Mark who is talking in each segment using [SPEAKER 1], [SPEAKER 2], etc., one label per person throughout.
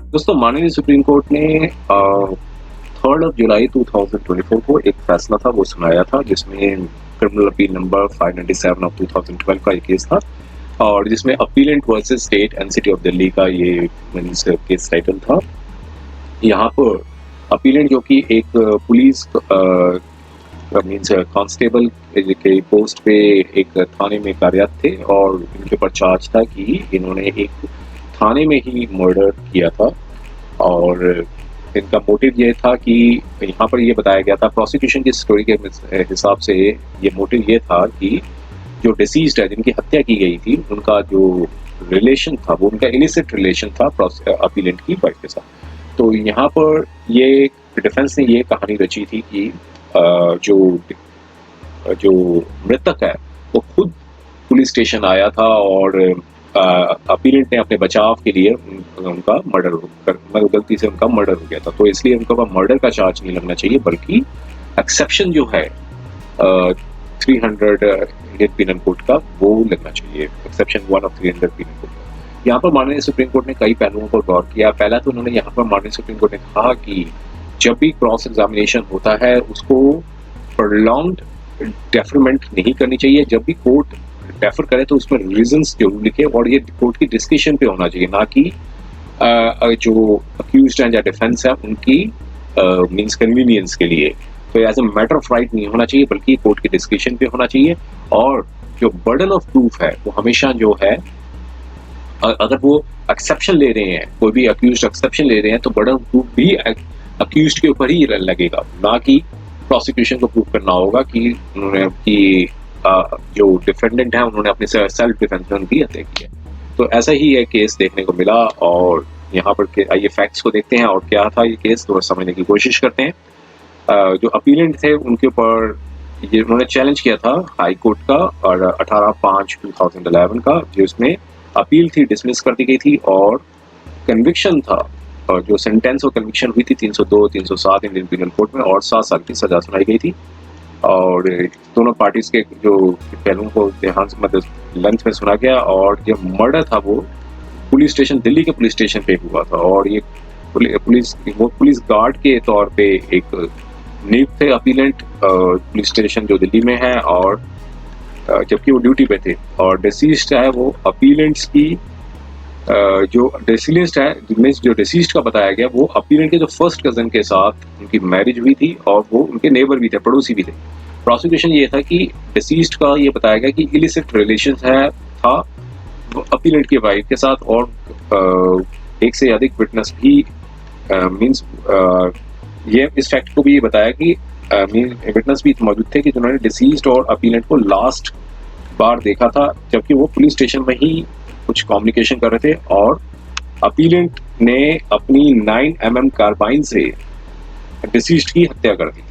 [SPEAKER 1] दोस्तों, माननीय supreme court ने 3 जुलाई 2024 को एक फैसला था वो सुनाया था, जिसमें क्रिमिनल अपील नंबर 597 ऑफ 2012 का ये केस था, और जिसमें appellate versus state and city of Delhi का ये मीन्स केस टाइटल था। यहाँ पर अपीलेंट जो कि एक पुलिस मीन्स कांस्टेबल के पोस्ट पे एक थाने में कार्यरत थे, और इनके ऊपर चार्ज था कि इन्होंने एक थाने में ही मर्डर किया था। और इनका मोटिव ये था कि यहाँ पर ये बताया गया था प्रोसिक्यूशन की स्टोरी के हिसाब से, ये मोटिव ये था कि जो डिसीज्ड है, जिनकी हत्या की गई थी, उनका जो रिलेशन था वो उनका इलिसिट रिलेशन था अपीलेंट की वाइफ के साथ। तो यहाँ पर ये डिफेंस ने ये कहानी रची थी कि जो मृतक है वो खुद पुलिस स्टेशन आया था, और अपीलेंट ने अपने बचाव के लिए उनका मर्डर गलती से उनका मर्डर हो गया था। तो इसलिए उनका मर्डर का चार्ज नहीं लगना चाहिए, बल्कि एक्सेप्शन जो है 300 इंडियन पीनल कोड का वो लगना चाहिए, एक्सेप्शन 1 ऑफ 300 पीनल कोड। यहाँ पर माननीय सुप्रीम कोर्ट ने कई पहलुओं पर गौर किया। पहला तो उन्होंने यहाँ पर माननीय सुप्रीम कोर्ट ने कहा कि जब भी क्रॉस एग्जामिनेशन होता है उसको प्रोलॉन्ग्ड डेफरमेंट नहीं करनी चाहिए। जब भी कोर्ट डेफर करे तो उसमें रीजंस जरूर लिखे, और ये कोर्ट की डिस्कशन पे होना चाहिए, ना कि जो अक्यूज्ड हैं या डिफेंस है उनकी मींस कन्वीनियंस के लिए। तो as a matter of right नहीं होना चाहिए, बल्कि कोर्ट की डिस्कशन पे होना चाहिए। और जो बर्डन ऑफ प्रूफ है वो हमेशा जो है, अगर वो एक्सेप्शन ले रहे हैं, कोई भी अक्यूज्ड एक्सेप्शन ले रहे हैं, तो बर्डन ऑफ प्रूफ भी अक्यूज्ड के ऊपर ही लगेगा, ना कि प्रोसिक्यूशन को प्रूव करना होगा कि उन्होंने जो डिफेंडेंट है उन्होंने अपने सेल्फ डिफेंस में उनकी हत्या की है। तो ऐसा ही ये केस देखने को मिला, और यहाँ पर आइए फैक्ट्स को देखते हैं और क्या था ये केस, थोड़ा समझने की कोशिश करते हैं। जो अपीलेंट थे उनके ऊपर ये उन्होंने चैलेंज किया था हाई कोर्ट का, और 18/5/2011 का, जिसमें अपील थी डिसमिस कर दी गई थी, और कन्विक्शन था, और जो सेंटेंस और कन्विक्शन हुई थी 302-307 इंडियन पीनल कोड में, और 7 साल की सजा सुनाई गई थी। और दोनों पार्टीज के जो पहलुओं को ध्यान से मतलब लेंथ में सुना गया। और जो मर्डर था वो पुलिस स्टेशन, दिल्ली के पुलिस स्टेशन पे हुआ था, और ये पुलिस गार्ड के तौर पे एक नियुक्त थे अपीलेंट पुलिस स्टेशन जो दिल्ली में है, और जबकि वो ड्यूटी पे थे। और डिसीज्ड है वो अपीलेंट्स की जो डिसीज्ड है, जो डिसीज्ड का बताया गया, वो अपीलेंट के जो फर्स्ट कजन के साथ उनकी मैरिज हुई थी, और वो उनके नेबर भी थे, पड़ोसी भी थे। प्रोसिक्यूशन ये था कि डिसीज्ड का ये बताया गया कि इलिसिट रिलेशन था अपीलेंट की वाइफ के साथ, और एक से अधिक विटनेस भी मींस ये इस फैक्ट को भी ये बताया कि विटनेस भी मौजूद थे कि जिन्होंने डिसीज्ड और अपीलेंट को लास्ट बार देखा था, जबकि वो पुलिस स्टेशन में ही कुछ कम्युनिकेशन कर रहे थे, और अपीलेंट ने अपनी 9mm कार्बाइन से डिसीज्ड की हत्या कर दी थी।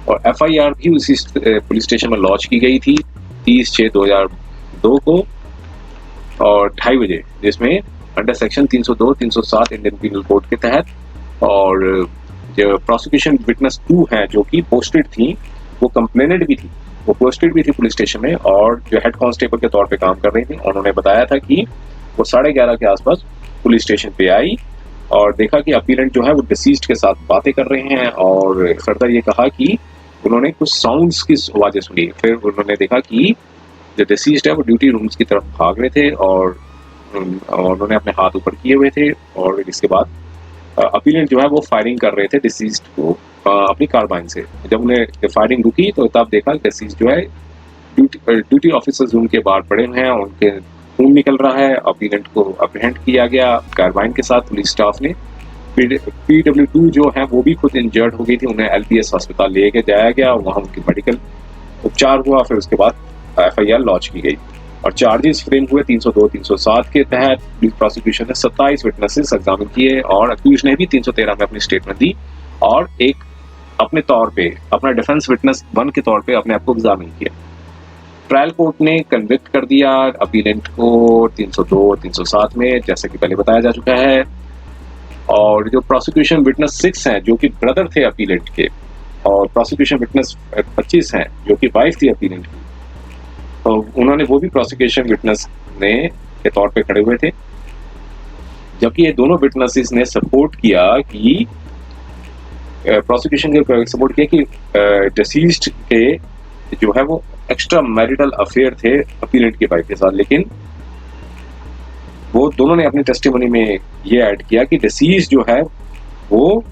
[SPEAKER 1] और FIR भी उसी पुलिस स्टेशन में लॉन्च की गई थी 30/6/2002 को, और 2:30 बजे, जिसमें under section 302-307 Indian penal code के तहत। और जो प्रोसिक्यूशन विटनेस 2 हैं जो कि पोस्टेड थी, वो कंप्लेनेंट भी थी, वो पोस्टेड भी थी पुलिस स्टेशन में, और जो हेड कांस्टेबल के तौर पे काम कर रही थी। उन्होंने बताया था कि वो 11:30 के आसपास पुलिस स्टेशन पे आई, और देखा कि अपीलेंट जो है वो डिसीज्ड के साथ बातें कर रहे हैं, और फर्दर ये कहा कि उन्होंने कुछ साउंड्स की आवाज़ें सुनी। फिर उन्होंने देखा कि जो डिसीज्ड है वो ड्यूटी रूम्स की तरफ भाग रहे थे, और उन्होंने अपने हाथ ऊपर किए हुए थे। और इसके बाद अपीलेंट जो है वो फायरिंग कर रहे थे डिसीज्ड को अपनी कार्बाइन से। जब उन्हें फायरिंग रुकी तो तब देखा डिसीज्ड जो है ड्यूटी ऑफिसर्स रूम के बाहर पड़े हुए हैं, उनके खून निकल रहा है। अपीलेंट को अप्रीहेंड किया गया कार्बाइन के साथ पुलिस स्टाफ ने। PW2 जो है वो भी खुद इंजर्ड हो गई थी, उन्हें LPS अस्पताल ले के जाया गया, वहाँ उनकी मेडिकल उपचार हुआ। फिर उसके बाद FIR लॉन्च की गई, और चार्जेस फ्रेम हुए 302-307 के तहत। प्रोसिक्यूशन ने 27 विटनेसेस एग्जामिन किए, और अक्यूज ने भी 313 में अपनी स्टेटमेंट दी, और एक अपने तौर पे अपना डिफेंस विटनेस 1 के तौर पे अपने आप को एग्जामिन किया। ट्रायल कोर्ट ने कन्विक्ट कर दिया अपीलेंट को 302-307 में, जैसे कि पहले बताया जा चुका है। और जो प्रोसिक्यूशन विटनेस 6 हैं जो कि ब्रदर थे अपीलेंट के, और प्रोसिक्यूशन विटनेस 25 हैं जो कि वाइफ थी अपीलेंट की, तो उन्होंने वो भी प्रोसिक्यूशन विटनेस ने के तौर पे खड़े हुए थे। जबकि ये दोनों विटनेसेस ने सपोर्ट किया कि प्रोसिक्यूशन के सपोर्ट किया कि डिसीज्ड के जो है वो एक्स्ट्रा मैरिटल अफेयर थे अपीलेंट की वाइफ के साथ, लेकिन वो दोनों ने अपनी टेस्टिमनी में ये ऐड किया कि डिसीज जो है वो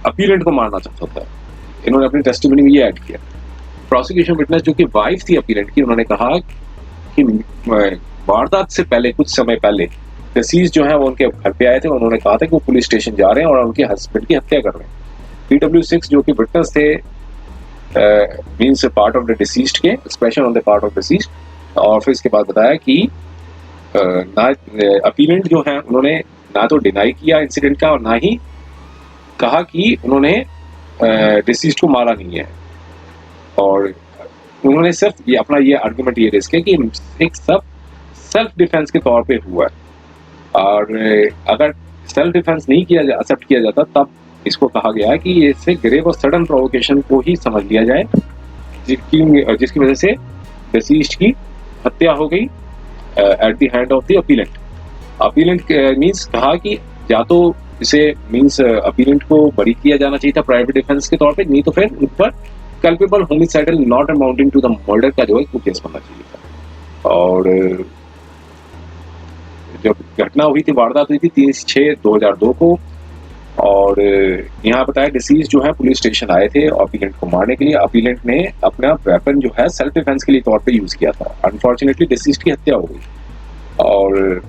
[SPEAKER 1] अपीलेंट को मारना चाहता था। इन्होंने अपनी टेस्टिमनी में ये ऐड किया। प्रोसिक्यूशन विटनेस जो कि वाइफ थी अपीलेंट की, उन्होंने कहा कि वारदात से पहले, कुछ समय पहले डिसीज जो है वो उनके घर पे आए थे। उन्होंने कहा था कि वो पुलिस स्टेशन जा रहे हैं और उनके हस्बैंड की हत्या कर रहे हैं। PW6 जो कि विटनेस थे means part of the deceased के, expression on the part of deceased, और फिर इसके बाद बताया कि ना अपीलेंट जो है उन्होंने ना तो डिनाई किया इंसिडेंट का और ना ही कहा कि उन्होंने डिसीज्ड को मारा नहीं है, और उन्होंने सिर्फ ये अपना ये आर्गुमेंट ये रेज किया कि एक सब सेल्फ डिफेंस के तौर पे हुआ है, और अगर सेल्फ डिफेंस नहीं किया एक्सेप्ट किया जाता तब इसको कहा गया कि इससे ग्रेव और सडन प्रोवोकेशन को ही समझ लिया जाए, जिसकी वजह से डिसीज्ड की हत्या हो गई at the hand of the appellate. Appellate means कहा कि या तो इसे मींस अपीलेंट को बरी किया जाना चाहिए था प्राइवेट डिफेंस के तौर पे, नहीं तो फिर उन पर culpable homicidal not amounting to the murder का जो है केस बनना चाहिए था। और जब घटना हुई थी, वारदात हुई थी 3/6/2002 को, और यहाँ बताया डिसीज जो है पुलिस स्टेशन आए थे अपीलेंट को मारने के लिए। अपीलेंट ने अपना वेपन जो है सेल्फ डिफेंस के लिए तौर पे यूज किया था। अनफॉर्चुनेटली डिसीज की हत्या हो गई, और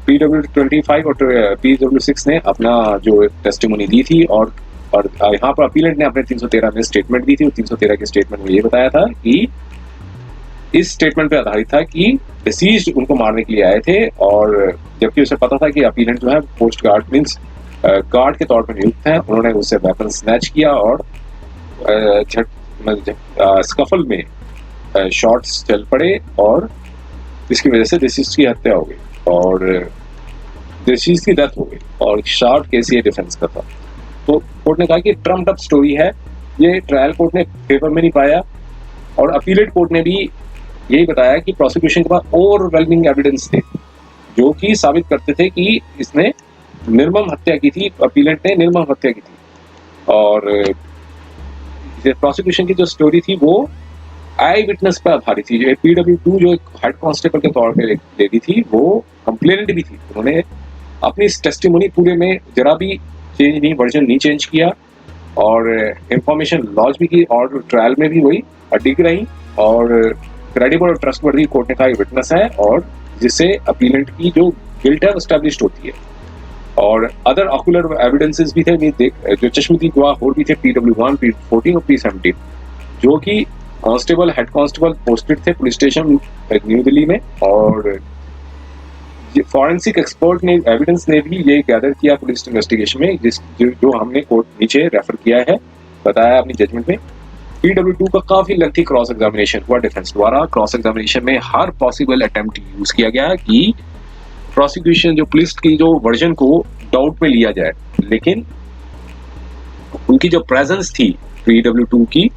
[SPEAKER 1] PW25 और PW6 ने अपना जो टेस्टिमोनी दी थी, और यहाँ पर अपीलेंट ने अपने 313 में स्टेटमेंट दी थी, और 313 के स्टेटमेंट में ये बताया था कि इस स्टेटमेंट पे आधारित था कि डिसीज्ड उनको मारने के लिए आए थे, और जबकि उसे पता था कि अपीलेंट जो है पोस्ट गार्ड मींस गार्ड के तौर पर नियुक्त हैं। उन्होंने उससे वेपन स्नैच किया और स्कफल में शॉट्स चल पड़े, और इसकी वजह से डिसीज की हत्या हो गई और डिसीज की डेथ हो गई, और शार्ट केस ये डिफेंस का था। तो कोर्ट ने कहा कि ट्रम्प्ड अप स्टोरी है, ये ट्रायल कोर्ट ने फेवर में नहीं पाया, और अपीलेट कोर्ट ने भी यही बताया कि प्रोसिक्यूशन के पास ओवरवेलमिंग एविडेंस थे जो कि साबित करते थे कि इसने निर्मम हत्या की थी, अपीलेंट ने निर्मम हत्या की थी। और प्रोसिक्यूशन की जो स्टोरी थी वो आई विटनेस पर आधारित थी। जो PW2 जो हेड कांस्टेबल के तौर पे लेडी थी, वो कंप्लेनेंट भी थी। उन्होंने अपनी टेस्टिमोनी पूरे में जरा भी चेंज नहीं, वर्जन नहीं चेंज किया, और इंफॉर्मेशन लॉन्च भी की, और ट्रायल में भी वही अडिग रही, और क्रेडिबल और ट्रस्टवर्दी कोर्ट ने कहा विटनेस है, और जिससे अपीलेंट की जो गिल्ट है एस्टैब्लिश्ड होती है। और अदर ऑकुलर एविडेंसेस भी थे, जो चश्मदीद गवाह और भी थे PW1, P14 और P17, जो कि कांस्टेबल हेड कांस्टेबल पोस्टेड थे पुलिस स्टेशन न्यू दिल्ली में। और फॉरेंसिक एक्सपर्ट ने एविडेंस ने भी ये गैदर किया पुलिस इन्वेस्टिगेशन में, जो हमने कोर्ट नीचे रेफर किया है, बताया अपनी जजमेंट में। PW2 का काफी लेंथी क्रॉस एग्जामिनेशन हुआ डिफेंस द्वारा। क्रॉस एग्जामिनेशन में हर पॉसिबल अटेम्प्ट यूज किया गया कि प्रोसिक्यूशन जो पुलिस की जो वर्जन को डाउट में लिया जाए, लेकिन उनकी जो प्रेजेंस थी PW2 की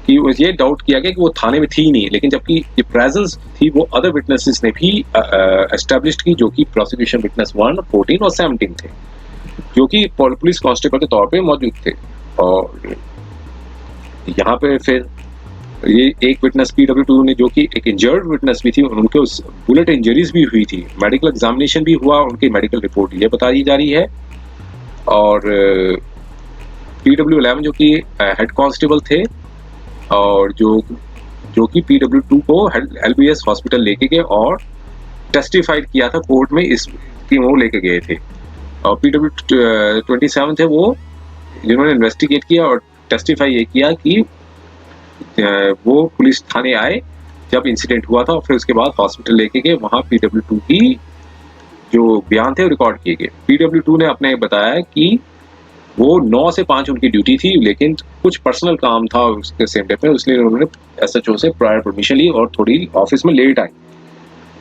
[SPEAKER 1] ये डाउट किया गया कि वो थाने में थी नहीं, लेकिन जबकि ये प्रेजेंस थी वो अदर विटनेसेस ने भी एस्टैब्लिश्ड की, जो कि प्रोसिक्यूशन विटनेस 1, 14 और 17 थे, जो कि पुलिस कांस्टेबल के तौर पे मौजूद थे। और यहाँ पे फिर ये एक विटनेस PW2 ने, जो कि एक इंजर्ड विटनेस भी थी, उनके उस बुलेट इंजरीज भी हुई थी, मेडिकल एग्जामिनेशन भी हुआ, उनकी मेडिकल रिपोर्ट ये बताई जा रही है। और PW11 जो कि हेड कांस्टेबल थे, और जो कि PW2 को LBS हॉस्पिटल लेके गए और टेस्टिफाइड किया था कोर्ट में, इसकी वो लेके गए थे। और PW27 थे वो जिन्होंने इन्वेस्टिगेट किया और टेस्टिफाई ये किया कि वो पुलिस थाने आए जब इंसिडेंट हुआ था, और फिर उसके बाद हॉस्पिटल लेके गए, वहाँ PW2 की जो बयान थे वो रिकॉर्ड किए गए। PW2 ने अपने बताया कि वो 9 से 5 उनकी ड्यूटी थी, लेकिन कुछ पर्सनल काम था उसके सेम डे पे, इसलिए उन्होंने SHO से प्रायर परमिशन ली और थोड़ी ऑफिस में लेट आई।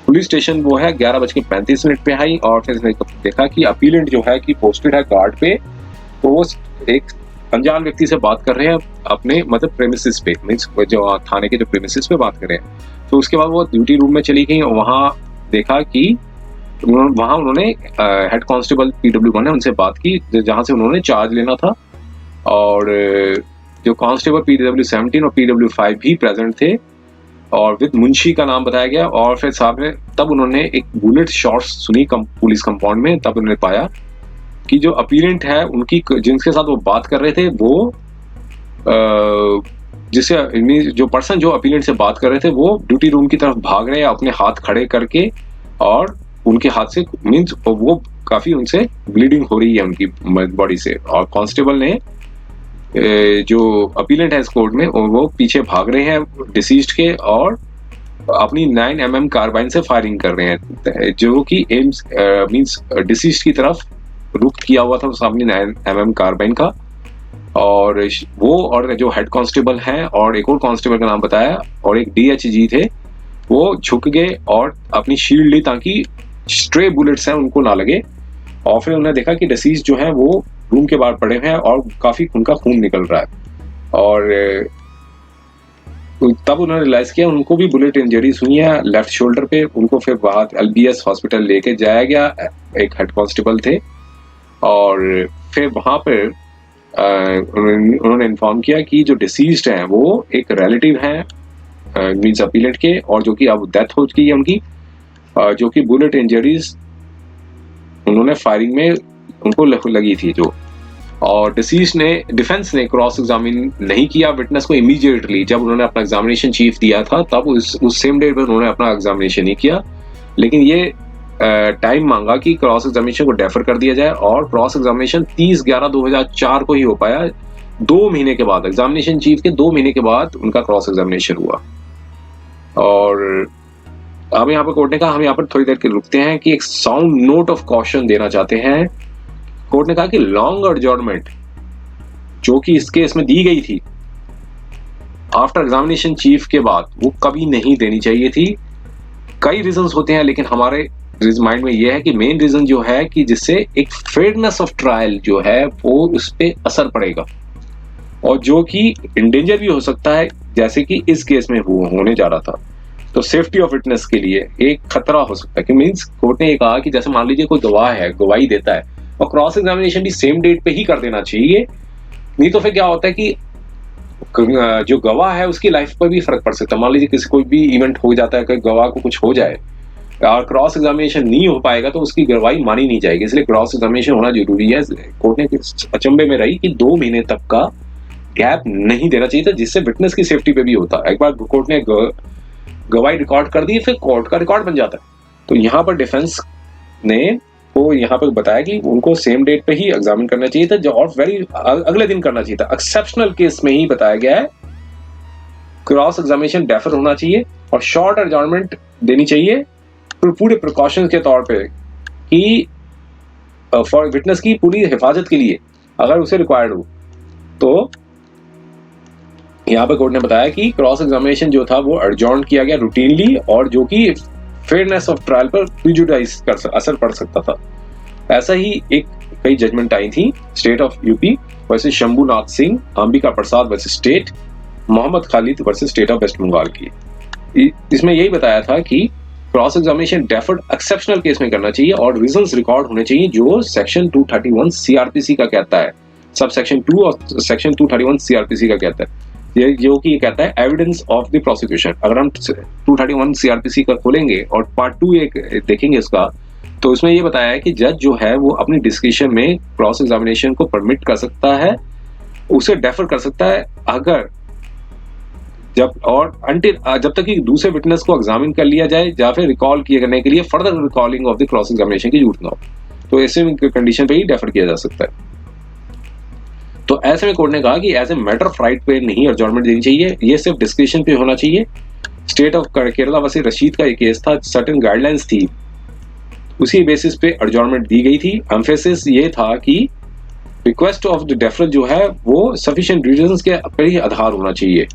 [SPEAKER 1] पुलिस स्टेशन वो है 11:35 पे आई, और फिर देखा कि अपीलेंट जो है कि पोस्टेड है गार्ड पे, तो वो एक अनजान व्यक्ति से बात कर रहे हैं अपने मतलब प्रेमिसेस पे, मीन्स जो थाने के जो प्रेमिसेस पे बात कर रहे हैं। तो उसके बाद वो ड्यूटी रूम में चली गई और वहाँ देखा कि वहां उन्होंने हेड कांस्टेबल PW1 है उनसे बात की जहां से उन्होंने चार्ज लेना था, और जो कांस्टेबल PW17 और PW5 भी प्रेजेंट थे, और विद मुंशी का नाम बताया गया। और फिर साहब ने तब उन्होंने एक बुलेट शॉट्स सुनी पुलिस कंपाउंड में, तब उन्होंने पाया कि जो अपीलेंट है उनकी जिनके साथ वो बात कर रहे थे वो जिससे जो पर्सन जो अपीलेंट से बात कर रहे थे वो ड्यूटी रूम की तरफ भाग रहे हैं अपने हाथ खड़े करके, और उनके हाथ से मीन्स वो काफी उनसे ब्लीडिंग हो रही है उनकी बॉडी से, और कांस्टेबल ने जो अपीलेंट है इस कोर्ट में वो पीछे भाग रहे हैं डिसीज्ड के, और अपनी 9mm कार्बाइन से फायरिंग कर रहे हैं, जो कि एम्स मींस डिसीज्ड की तरफ रुख किया हुआ था सामने 9mm कार्बाइन का। और वो और जो हेड कांस्टेबल हैं और एक और कांस्टेबल का नाम बताया और एक DHG थे, वो झुक गए और अपनी शील्ड ली ताकि स्ट्रे बुलेट्स हैं उनको ना लगे। और फिर उन्होंने देखा कि डिसीज जो है वो रूम के बाहर पड़े हुए हैं और काफी उनका खून निकल रहा है, और तब उन्होंने रियलाइज किया उनको भी बुलेट इंजरीज हुई है लेफ्ट शोल्डर पे। उनको फिर बाहर LBS हॉस्पिटल लेके जाया गया, एक हेड कांस्टेबल थे, और फिर वहां पर उन्होंने इन्फॉर्म किया कि जो डिसीज्ड हैं वो एक रिलेटिव हैं मींस अपीलेंट के, और जो कि अब डेथ हो चुकी है उनकी, जो कि बुलेट इंजरीज उन्होंने फायरिंग में उनको लगी थी जो। और डिफेंस ने क्रॉस एग्जामिन नहीं किया विटनेस को इमीडिएटली, जब उन्होंने अपना एग्जामिनेशन चीफ दिया था तब उस सेम डे पर उन्होंने अपना एग्जामिनेशन नहीं किया, लेकिन ये टाइम मांगा कि क्रॉस एग्जामिनेशन को डेफर कर दिया जाए, और क्रॉस एग्जामिनेशन 30/11/2004 को ही हो पाया। 2 महीने के बाद एग्जामिनेशन चीफ के 2 महीने के बाद उनका क्रॉस एग्जामिनेशन हुआ। और अब यहाँ पर कोर्ट ने कहा हम यहाँ पर थोड़ी देर के रुकते हैं कि एक साउंड नोट ऑफ कॉशन देना चाहते हैं। कोर्ट ने कहा कि लॉन्ग एडजॉर्नमेंट जो कि इस केस में दी गई थी आफ्टर एग्जामिनेशन चीफ के बाद, वो कभी नहीं देनी चाहिए थी। कई रीजंस होते हैं, लेकिन हमारे माइंड में यह है कि मेन रीजन जो है कि जिससे एक फेयरनेस ऑफ ट्रायल जो है वो उस पर असर पड़ेगा, और जो कि इंडेंजर भी हो सकता है, जैसे कि इस केस में होने जा रहा था। तो सेफ्टी ऑफ विटनेस के लिए एक खतरा हो सकता है कि मींस कोर्ट ने ये कहा कि जैसे मान लीजिए कोई गवाह है, गवाही देता है, और क्रॉस एग्जामिनेशन भी सेम डेट पे ही कर देना चाहिए, नहीं तो फिर क्या होता है कि जो गवाह है उसकी लाइफ पर भी फर्क पड़ सकता है। मान लीजिए किसी कोई भी इवेंट हो जाता है कि गवाह को कुछ हो जाए और क्रॉस एग्जामिनेशन नहीं हो पाएगा तो उसकी गवाही मानी नहीं जाएगी, इसलिए क्रॉस एग्जामिनेशन होना जरूरी है। कोर्ट ने अचंभे में रही कि 2 महीने तक का गैप नहीं देना चाहिए था, जिससे विटनेस की सेफ्टी पे भी होता। एक बार कोर्ट ने गवाही रिकॉर्ड कर दी, फिर कोर्ट का रिकॉर्ड बन जाता है। तो यहाँ पर डिफेंस ने को यहाँ पर बताया कि उनको सेम डेट पे ही एग्जामिन करना चाहिए था, जो और अगले दिन करना चाहिए था। एक्सेप्शनल केस में ही बताया गया है क्रॉस एग्जामिनेशन डेफर होना चाहिए और शॉर्ट एडजॉर्नमेंट देनी चाहिए पूरे प्रिकॉशंस के तौर पे कि फॉर विटनेस की पूरी हिफाजत के लिए अगर उसे रिक्वायर्ड हो। तो यहाँ पे कोर्ट ने बताया कि क्रॉस एग्जामिनेशन जो था वो एडजॉर्न किया गया रूटीनली, और जो कि फेयरनेस ऑफ ट्रायल पर प्रिजुडाइज असर पड़ सकता था। ऐसा ही एक कई जजमेंट आई थी state of UP versus Shambhunath Singh, Ambika Prasad versus state, Mohammad Khalid versus state of West Bengal की। इसमें यही बताया था कि cross examination deferred exceptional case में करना चाहिए और रीजंस रिकॉर्ड होने चाहिए जो सेक्शन 231 सीआरपीसी का कहता है, सब सेक्शन 2 और सेक्शन 231 सीआरपीसी का कहता है, जो कि ये कहता है एविडेंस ऑफ द प्रोसिक्यूशन। अगर हम 231 सीआरपीसी का खोलेंगे और पार्ट 2 एक देखेंगे इसका, तो इसमें ये बताया है कि जज जो है वो अपनी डिस्क्रिप्शन में क्रॉस एग्जामिनेशन को परमिट कर सकता है, उसे डेफर कर सकता है अगर जब तक कि दूसरे विटनेस को एग्जामिन कर लिया जाए या फिर रिकॉल किए करने के लिए further recalling of the cross examination की जरूरत ना हो, तो ऐसे कंडीशन पे ही डेफर किया जा सकता है। तो ऐसे में कोर्ट ने कहा कि as a matter of right पे नहीं एडजॉर्नमेंट देनी चाहिए, ये सिर्फ डिस्क्रिप्शन पे होना चाहिए। State of Kerala versus Rashid का एक केस था, सर्टेन गाइडलाइंस थी, उसी बेसिस पे एडजॉर्नमेंट दी गई थी। एम्फेसिस ये था कि रिक्वेस्ट ऑफ द डेफरल जो है वो सफिशिएंट रीजंस के पर ही आधार होना चाहिए।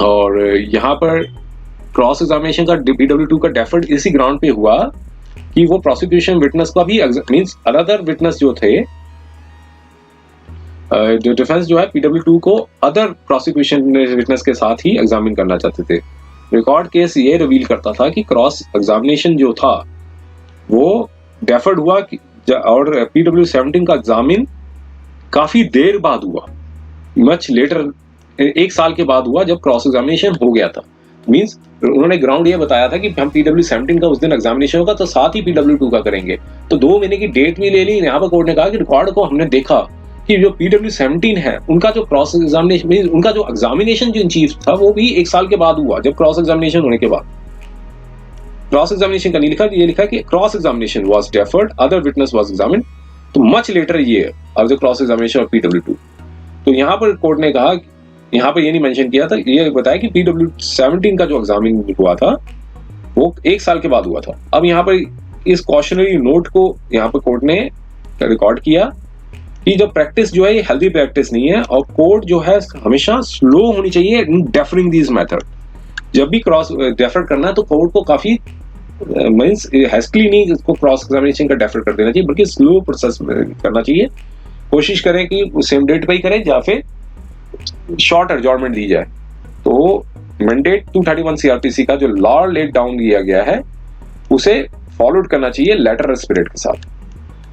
[SPEAKER 1] और यहाँ पर क्रॉस एग्जामिनेशन का PW2 का डेफर्ड इसी ग्राउंड पे हुआ कि वो प्रोसिक्यूशन विटनेस का भी मींस अदर विटनेस जो थे, जो डिफेंस जो है PW2 को अदर प्रोसिक्यूशन विटनेस के साथ ही एग्जामिन करना चाहते थे। रिकॉर्ड केस ये रिवील करता था कि क्रॉस एग्जामिनेशन जो था वो डेफर्ड हुआ और PW17 का एग्जामिन काफी देर बाद हुआ, मच लेटर, 1 साल के बाद हुआ जब क्रॉस एग्जामिनेशन हो गया था। मींस उन्होंने ग्राउंड ये बताया था कि हम PW17 का उस दिन एग्जामिनेशन होगा तो साथ ही PW2 का करेंगे, तो 2 महीने की डेट भी ले ली। यहाँ पर कोर्ट ने कहा कि रिकॉर्ड को हमने देखा कि जो PW17 है उनका जो क्रॉस एग्जामिनेशन मींस उनका जो एग्जामिनेशन जो इन चीफ था वो भी 1 साल के बाद हुआ, जब क्रॉस एग्जामिनेशन होने के बाद। क्रॉस एग्जामिनेशन का नहीं लिखा, ये लिखा कि cross examination was deferred, other witness was examined, तो मच लेटर ये of the cross examination of PW2। तो यहाँ पर कोर्ट ने कहा, यहाँ पर ये नहीं मेंशन किया था, ये बताया कि PW17 का जो एग्जामिन हुआ था वो 1 साल के बाद हुआ था। अब यहाँ पर इस कॉशनरी नोट को यहाँ पर कोर्ट ने रिकॉर्ड किया कि जो प्रैक्टिस जो है ये हेल्दी प्रैक्टिस नहीं है, और कोर्ट जो है हमेशा स्लो होनी चाहिए इन डेफरिंग दिस मेथड। जब भी क्रॉस डेफर करना है तो कोर्ट को काफी मींस हैस्टली नहीं इसको क्रॉस एग्जामिनेशन का डेफर कर देना चाहिए, बल्कि स्लो प्रोसेस करना चाहिए। कोशिश करें कि सेम डेट पे ही करें या फिर शॉर्ट एडजॉर्नमेंट दी जाए। तो मैंडेट 231 CRPC का जो लॉ लेट डाउन दिया गया है उसे फॉलोड करना चाहिए लेटर स्पिरिट के साथ।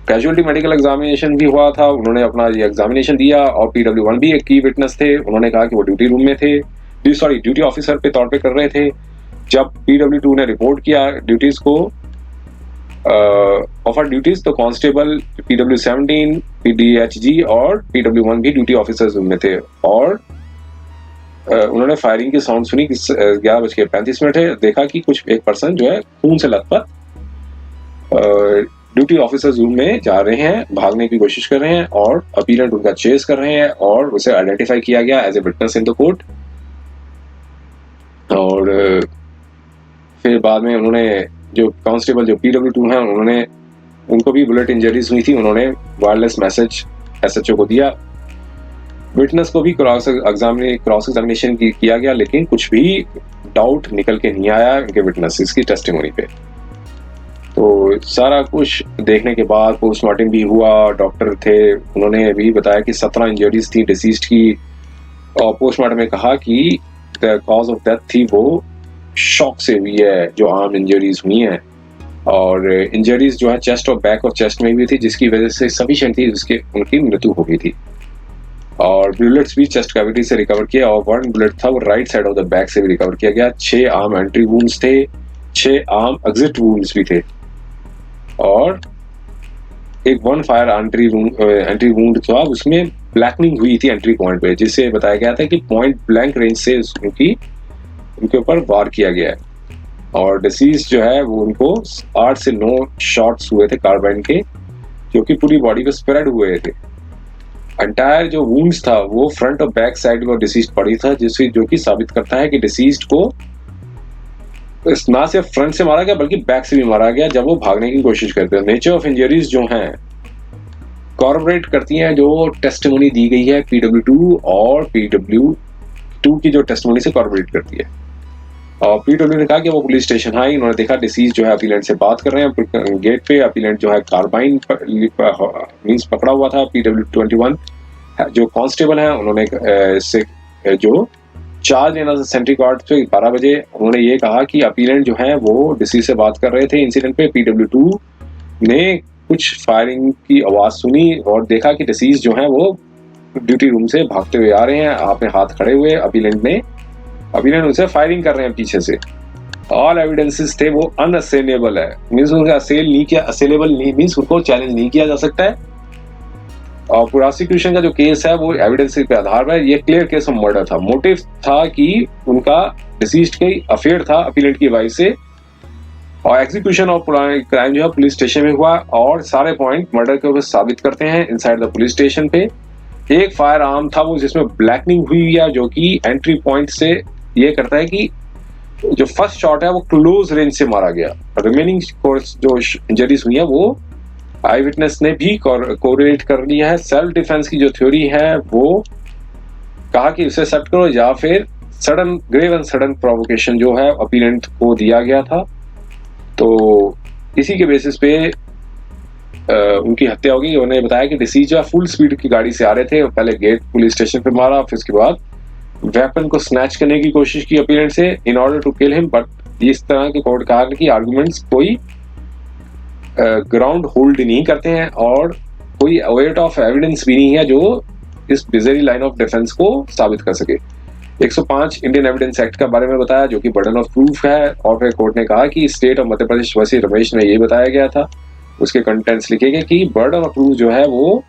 [SPEAKER 1] कैजुअलिटी मेडिकल एग्जामिनेशन भी हुआ था, उन्होंने अपना ये एग्जामिनेशन दिया, और PW1 भी एक की विटनेस थे। उन्होंने कहा कि वो ड्यूटी रूम में थे, ड्यूटी ऑफिसर पे तौर पे कर रहे थे। जब PW2 ने रिपोर्ट किया ड्यूटीज को ऑफर ड्यूटीज, तो कांस्टेबल PW17, PDHG और PW1 भी ड्यूटी ऑफिसर्स में थे, और उन्होंने फायरिंग की साउंड सुनी 11:35 है। देखा कि कुछ एक पर्सन जो है खून से लथपथ ड्यूटी ऑफिसर्स रूम में जा रहे हैं, भागने की कोशिश कर रहे हैं, और अपीलेंट उनका चेस कर रहे हैं, और उसे आइडेंटिफाई किया गया as a witness in the court. और फिर बाद में उन्होंने जो कांस्टेबल जो PW2 हैं उनको भी बुलेट इंजरीज हुई थी, उन्होंने वायरलेस मैसेज SHO को दिया। विटनेस को भी क्रॉस एग्जामिनेशन किया गया, लेकिन कुछ भी डाउट निकल के नहीं आया उनके विटनेसेस की टेस्टिमोनी पे। तो सारा कुछ देखने के बाद पोस्टमार्टम भी हुआ, डॉक्टर थे, उन्होंने भी बताया कि 17 इंजरीज थी डिसीज्ड की, और पोस्टमार्टम में कहा कि कॉज ऑफ डेथ थी वो शॉक से हुई है, जो आर्म इंजरीज हुई हैं, और इंजरीज जो है चेस्ट और बैक और चेस्ट में भी थी, जिसकी वजह से सफिशिएंट थी जिसके उनकी मृत्यु हो गई थी। और बुलेट्स भी चेस्ट कैविटी से रिकवर किया, और 1 बुलेट था वो right side of the back से भी रिकवर किया गया। 6 आर्म एंट्री वुंड्स थे, 6 आर्म एग्जिट वुंड्स भी थे, और एक 1 फायर एंट्री वुंड था, उसमें ब्लैकनिंग हुई थी एंट्री पॉइंट पे, जिससे बताया गया था कि पॉइंट ब्लैंक रेंज से उनके ऊपर वार किया गया है। और डिसीज जो है वो उनको 8 से 9 शॉट्स हुए थे कार्बाइन के, जो कि पूरी बॉडी पे स्प्रेड हुए थे। एंटायर जो वुंड्स था वो फ्रंट और बैक साइड में डिसीज पड़ी था, जो कि साबित करता है कि डिसीज को ना सिर्फ फ्रंट से मारा गया बल्कि बैक से भी मारा गया जब वो भागने की कोशिश करते हैं। नेचर ऑफ इंजरीज जो हैं कॉर्पोरेट करती हैं जो टेस्टिमोनी दी गई है PW2 और PW2 की जो टेस्टिमोनी से कॉर्पोरेट करती है। और PW ने कहा कि वो पुलिस स्टेशन आई, उन्होंने देखा डिसीज जो है अपीलेंट से बात कर रहे हैं गेट पे, अपीलेंट जो है कार्बाइन मींस पकड़ा हुआ था। PW21 जो कांस्टेबल हैं उन्होंने इससे जो चार्ज लेना था सेंट्री गार्ड पे 12 बजे, उन्होंने ये कहा कि अपीलेंट जो है वो डिसीज से बात कर रहे थे इंसिडेंट पे। PW2 ने कुछ फायरिंग की आवाज सुनी और देखा कि डिसीज जो है वो ड्यूटी रूम से भागते हुए आ रहे हैं, आपने हाथ खड़े हुए, अपीलेंट उनसे फायरिंग कर रहे हैं पीछे से। ऑल एविडेंसेस थे वो अनअसेलेबल है, मींस उनका असेलेबल नहीं मींस उनको चैलेंज नहीं किया जा सकता है। और प्रोसिक्यूशन का जो केस है वो एविडेंस के आधार पर ये क्लियर केस ऑफ मर्डर था। मोटिव था कि उनका डिसीज्ड के अफेयर था अपीलेंट की वाइफ से, और एग्जीक्यूशन ऑफ क्राइम जो है पुलिस स्टेशन में हुआ, और सारे पॉइंट मर्डर के ऊपर साबित करते हैं इनसाइड द पुलिस स्टेशन पे। एक फायर आर्म था वो जिसमें ब्लैकनिंग हुई है, जो कि एंट्री पॉइंट से ये करता है कि जो फर्स्ट शॉट है वो क्लोज रेंज से मारा गया। रिमेनिंग जो इंजरीज हुई है वो आई विटनेस ने भी कोरिलेट कर लिया है। सेल्फ डिफेंस की जो थ्योरी है वो कहा कि उसे एक्सेप्ट करो, या फिर sudden grave and sudden provocation जो है अपीलेंट को दिया गया था, तो इसी के बेसिस पे उनकी हत्या होगी। उन्होंने बताया कि डिसीज फुल स्पीड की गाड़ी से आ रहे थे, पहले गेट पुलिस स्टेशन पे मारा, फिर उसके बाद
[SPEAKER 2] वेपन को स्नैच करने की कोशिश की अपीलेंट से in order to kill him, but इस तरह के कोर्ट कहा कि आर्गुमेंट्स कोई ग्राउंड होल्ड नहीं करते हैं और कोई वेट ऑफ एविडेंस भी नहीं है जो इस बिजरी लाइन ऑफ डिफेंस को साबित कर सके। 105 इंडियन एविडेंस एक्ट का बारे में बताया जो कि बर्डन ऑफ प्रूफ है, और फिर कोर्ट ने कहा कि स्टेट ऑफ मध्य प्रदेश वसी रमेश में ये बताया गया था, उसके कंटेंट्स लिखे गए कि बर्डन ऑफ प्रूफ जो है वो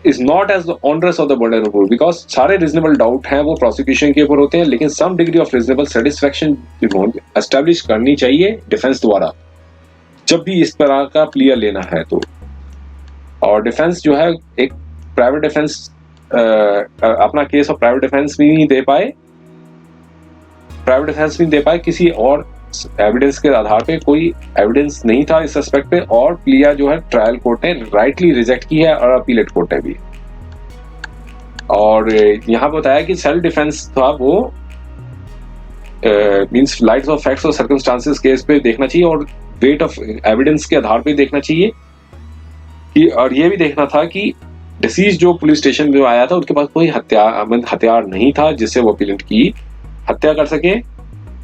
[SPEAKER 2] is not as onerous of the burden of proof, because सारे रीजनेबल डाउट हैं वो प्रोसिक्यूशन के ऊपर होते हैं, लेकिन some degree of reasonable satisfaction establish करनी चाहिए डिफेंस द्वारा जब भी इस तरह का प्लियर लेना है तो। और डिफेंस जो है एक प्राइवेट डिफेंस अपना केस ऑफ प्राइवेट डिफेंस भी नहीं दे पाए, किसी और एविडेंस के आधार पे कोई एविडेंस नहीं था इस एस्पेक्ट पे, और प्लिया जो है ट्रायल कोर्ट ने राइटली रिजेक्ट की है और अपीलेट कोर्ट ने भी। और यहाँ बताया कि सेल्फ डिफेंस था वो मींस लाइट्स ऑफ फैक्ट्स और सर्कमस्टांसेस केस पे देखना चाहिए और वेट ऑफ एविडेंस के आधार पे देखना चाहिए कि, और ये भी देखना था कि डिसीज जो पुलिस स्टेशन में आया था उनके पास कोई हथियार नहीं था जिससे वो अपीलेंट की हत्या कर सके।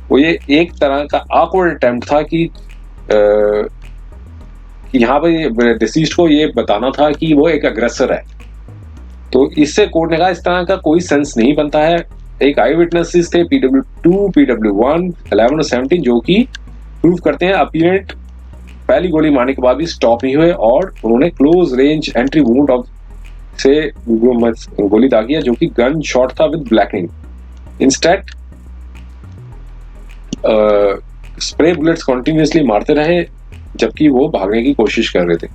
[SPEAKER 2] वो ये एक तरह का ऑकवर्ड अटेम्प्ट था कि यहाँ पे डिसीज को ये बताना था कि वो एक अग्रेसर है। तो इससे कोर्ट ने कहा इस तरह का कोई सेंस नहीं बनता है। एक आई विटनेसेस थे PW2, PW1, 11 और 17 जो कि प्रूव करते हैं अपीलेंट पहली गोली मारने के बाद भी स्टॉप नहीं हुए और उन्होंने close range entry wound of से गोली दागी है जो कि गन शॉट था with blackening. Instead spray bullets continuously मारते रहे जबकि वो भागने की कोशिश कर रहे थे।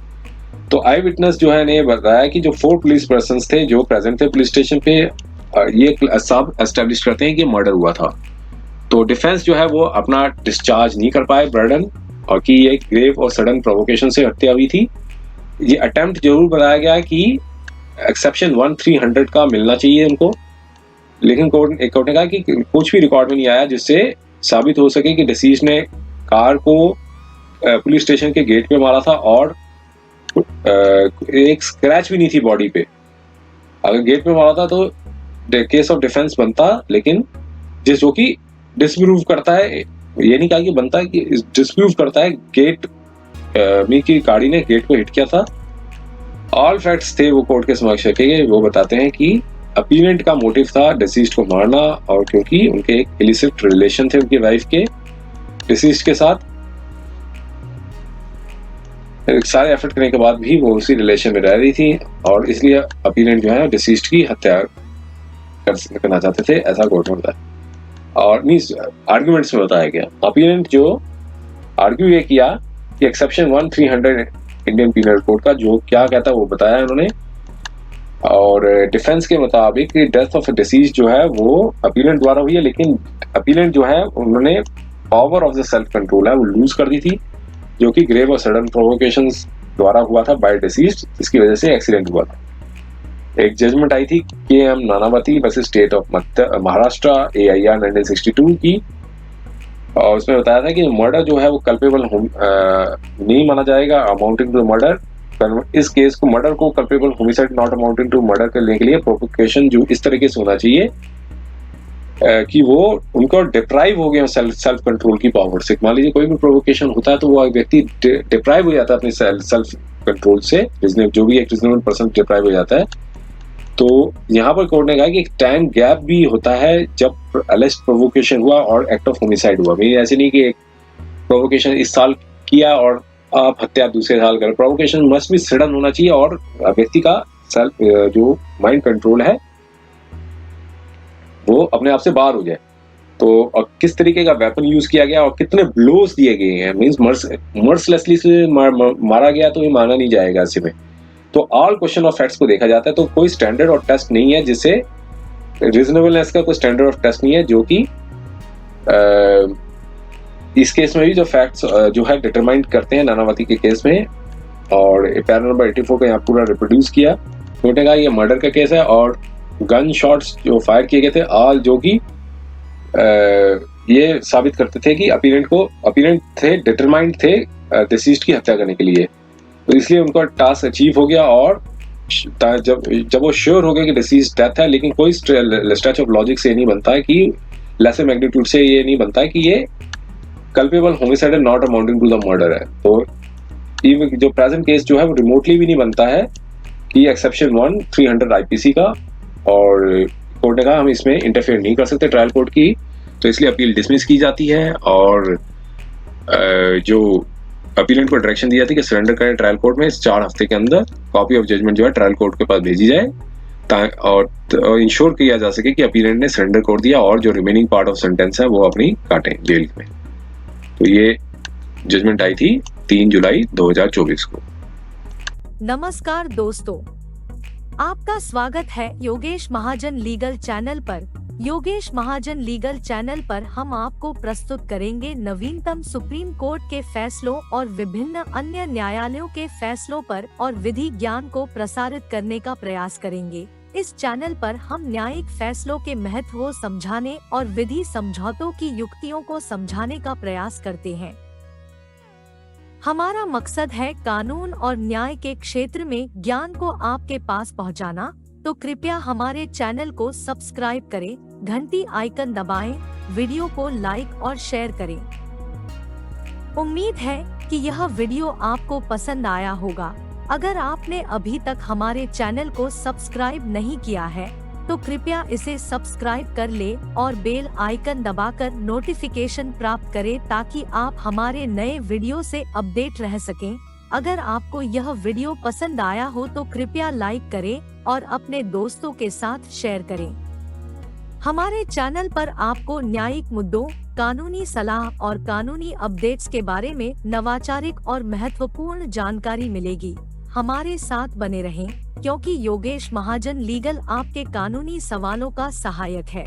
[SPEAKER 2] तो आई विटनेस जो है ने बताया कि जो 4 पुलिस पर्सन थे जो प्रेजेंट थे पुलिस स्टेशन पे, ये सब एस्टेब्लिश करते हैं कि मर्डर हुआ था। तो डिफेंस जो है वो अपना डिस्चार्ज नहीं कर पाए बर्डन, और कि ये ग्रेव और सडन प्रोवोकेशन से हत्या हुई थी। ये अटेम्प्ट जरूर बताया गया कि एक्सेप्शन 1300 का मिलना चाहिए उनको, लेकिन कोर्ट ने कहा कि कुछ भी रिकॉर्ड में नहीं आया जिससे साबित हो सके कि डिसीज ने कार को पुलिस स्टेशन के गेट पे मारा था और एक स्क्रैच भी नहीं थी बॉडी पे। अगर गेट पे मारा था तो केस ऑफ डिफेंस बनता, लेकिन जो कि डिसप्रूव करता है, ये नहीं कहा कि बनता है, कि डिसप्रूव करता है गेट में की गाड़ी ने गेट को हिट किया था। ऑल फैक्ट्स थे वो कोर्ट के समक्ष रखे गए, वो बताते हैं कि अपीलेंट का मोटिव था डिसीज्ड को मारना, और क्योंकि उनके एक इलिसिट रिलेशन थे उनकी वाइफ के डिसीज्ड के साथ, सारे एफर्ट करने के बाद भी वो उसी रिलेशन में रह रही थी और इसलिए अपीलेंट जो है डिसीज्ड की हत्या करना चाहते थे, ऐसा कोर्ट में बताया। और मींस आर्गुमेंट्स में बताया गया, अपीलेंट जो आर्ग्यू ये किया कि एक्सेप्शन 1300 इंडियन पीनल कोड का जो क्या कहता है वो बताया उन्होंने। और डिफेंस के मुताबिक डेथ ऑफ डिसीज जो है वो अपीलेंट द्वारा हुई है, लेकिन अपीलेंट जो है उन्होंने power of the self control है वो लूज कर दी थी, जो कि ग्रेव और सडन प्रोवोकेशंस द्वारा हुआ था बाय डिसीज्ड, जिसकी वजह से एक्सीडेंट हुआ था। एक जजमेंट आई थी KM Nanavati versus state of Maharashtra AIR 1962 की, और उसमें बताया था कि मर्डर जो है वो कल्पेबल नहीं माना जाएगा अमाउंटिंग टू मर्डर। इस केस को मर्डर को culpable homicide not amounting to murder करने के लिए प्रोवोकेशन जो इस तरीके से होना चाहिए कि वो उनको डिप्राइव हो गए सेल्फ कंट्रोल की पावर से। मान लीजिए कोई भी प्रोवोकेशन होता है तो वो व्यक्ति डिप्राइव हो जाता है अपने सेल्फ कंट्रोल से, जो भी एक रीजनेबल पर्सन डिप्राइव हो जाता है। तो यहाँ पर कोर्ट ने कहा कि एक टाइम गैप भी होता है जब अलेस्ट प्रोवोकेशन हुआ और एक्ट ऑफ होमिसाइड हुआ। मेरी ऐसे नहीं कि एक प्रोवोकेशन इस साल किया और आप हत्या दूसरे साल कर। प्रोवोकेशन मस्ट भी सडन होना चाहिए और व्यक्ति का सेल्फ जो माइंड कंट्रोल है वो अपने आप से बाहर हो जाए। तो और किस तरीके का वेपन यूज किया गया और कितने ब्लोज दिए गए हैं, मींस मर्सलेसली से मारा गया तो ये माना नहीं जाएगा ऐसे में। तो ऑल क्वेश्चन ऑफ फैक्ट्स को देखा जाता है, तो कोई स्टैंडर्ड ऑफ टेस्ट नहीं है जिससे रीजनेबलनेस का कोई स्टैंडर्ड ऑफ टेस्ट नहीं है, जो कि इस केस में भी जो फैक्ट्स जो है डिटरमाइन करते हैं नानावती के केस में। और पैरा नंबर 84 का यहाँ पूरा रिप्रोड्यूस किया। उन्होंने कहा ये मर्डर का केस है और गन शॉट्स जो फायर किए गए थे ऑल जो कि ये साबित करते थे कि अपीलेंट थे डिटरमाइंड थे डिसीज्ड की हत्या करने के लिए, तो इसलिए उनका टास्क अचीव हो गया और जब वो श्योर हो गया कि डिसीज डेथ है, लेकिन कोई स्ट्रेच ऑफ लॉजिक से ये नहीं बनता है कि लेसर मैग्नीट्यूड से ये नहीं बनता है कि ये कल्पेबल होमिसाइड है, not amounting to the murder है। तो इवन जो प्रेजेंट केस जो है वो रिमोटली भी नहीं बनता है कि एक्सेप्शन 1 300 आईपीसी का, और कोर्ट ने कहा हम इसमें इंटरफेयर नहीं कर सकते ट्रायल कोर्ट की, तो इसलिए अपील डिसमिस की जाती है। और जो अपीलेंट को डायरेक्शन दी जाती है कि सरेंडर करें ट्रायल कोर्ट में इस 4 हफ्ते के अंदर, कॉपी ऑफ जजमेंट जो है ट्रायल कोर्ट के पास भेजी जाए, और इंश्योर किया जा सके कि अपीलेंट ने सरेंडर कर दिया और जो रिमेनिंग पार्ट ऑफ सेंटेंस है वो अपनी काटें जेल में। तो ये जजमेंट आई थी 3 जुलाई 2024 को।
[SPEAKER 3] नमस्कार दोस्तों, आपका स्वागत है योगेश महाजन लीगल चैनल पर। योगेश महाजन लीगल चैनल पर हम आपको प्रस्तुत करेंगे नवीनतम सुप्रीम कोर्ट के फैसलों और विभिन्न अन्य न्यायालयों के फैसलों पर और विधि ज्ञान को प्रसारित करने का प्रयास करेंगे। इस चैनल पर हम न्यायिक फैसलों के महत्व को समझाने और विधि समझौतों की युक्तियों को समझाने का प्रयास करते हैं। हमारा मकसद है कानून और न्याय के क्षेत्र में ज्ञान को आपके पास पहुंचाना, तो कृपया हमारे चैनल को सब्सक्राइब करें, घंटी आइकन दबाएं, वीडियो को लाइक और शेयर करें। उम्मीद है कि यह वीडियो आपको पसंद आया होगा। अगर आपने अभी तक हमारे चैनल को सब्सक्राइब नहीं किया है तो कृपया इसे सब्सक्राइब कर ले और बेल आइकन दबाकर नोटिफिकेशन प्राप्त करें ताकि आप हमारे नए वीडियो से अपडेट रह सकें। अगर आपको यह वीडियो पसंद आया हो तो कृपया लाइक करें और अपने दोस्तों के साथ शेयर करें। हमारे चैनल पर आपको न्यायिक मुद्दों, कानूनी सलाह और कानूनी अपडेट्स के बारे में नवाचारिक और महत्वपूर्ण जानकारी मिलेगी। हमारे साथ बने रहें, क्योंकि योगेश महाजन लीगल आपके कानूनी सवालों का सहायक है।